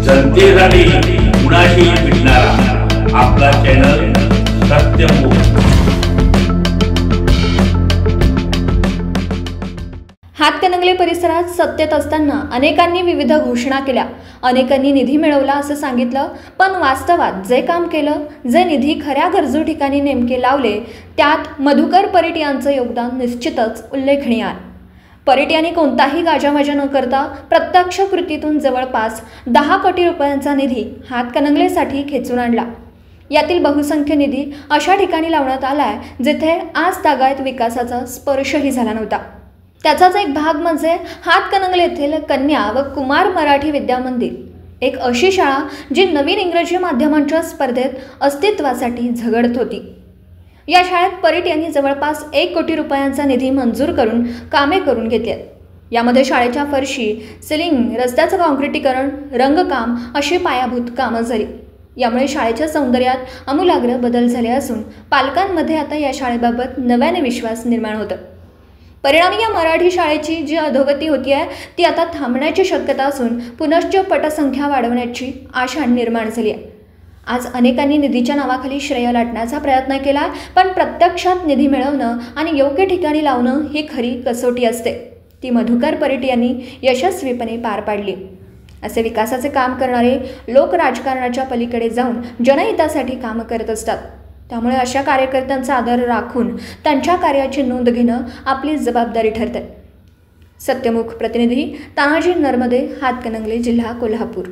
जनतेसाठी कुणाशी भेटणारा आपला चॅनल सत्यमुख। हातकणंगले परिसरात सत्तेत असताना अनेकांनी विविध घोषणा केल्या, अनेकांनी निधी मिळवला असं सांगितलं, पण वास्तवात जे काम केलं, जे निधी खऱ्या गरजू ठिकाणी नेमके लावले, त्यात मधुकर परीट यांचं योगदान निश्चितच उल्लेखनीय आहे। परीट यांनी कोणताही गाजावाजा न करता प्रत्यक्ष कृतीतून जवळपास 10 कोटी रुपयांचा निधी हातकणंगलेसाठी खेचून आणला। यातील बहुसंख्य निधी अशा ठिकाणी लावण्यात आलाय जिथे आज तागायत विकासाचा स्पर्शही झाला नव्हता। त्याचाच एक भाग म्हणजे हातकणंगले येथील कन्या व कुमार मराठी विद्या मंदिर, एक अशी शाळा जी नवीन इंग्रजी माध्यमांच्या स्पर्धेत अस्तित्वासाठी झगडत होती। या शाळेत परीट यांनी जवळपास 1 कोटी रुपयांचा निधी मंजूर करून कामे करून घेतली आहेत। यामध्ये शाळेच्या फरशी, सिलिंग, रस्त्याचं काँक्रिटीकरण, रंगकाम अशी पायाभूत कामं झाली। यामुळे शाळेच्या सौंदर्यात आमूलाग्र बदल झाले असून पालकांमध्ये आता या शाळेबाबत नव्याने विश्वास निर्माण होतो। परिणामी या मराठी शाळेची जी अधोगती होती आहे ती आता थांबण्याची शक्यता असून पुनश्च पटसंख्या वाढवण्याची आशा निर्माण झाली आहे। आज अनेकांनी निधीच्या नावाखाली श्रेय लाटण्याचा प्रयत्न केला, पण प्रत्यक्षात निधी मिळवणं आणि योग्य ठिकाणी लावणं ही खरी कसोटी असते, ती मधुकर परीट यांनी यशस्वीपणे पार पाडली। असे विकासाचे काम करणारे लोक राजकारणाच्या पलीकडे जाऊन जनहितासाठी काम करत असतात, त्यामुळे अशा कार्यकर्त्यांचा आदर राखून त्यांच्या कार्याची नोंद घेणं आपली जबाबदारी ठरते। सत्यमुख प्रतिनिधी तानाजी नरमदे, हातकणंगले, जिल्हा कोल्हापूर।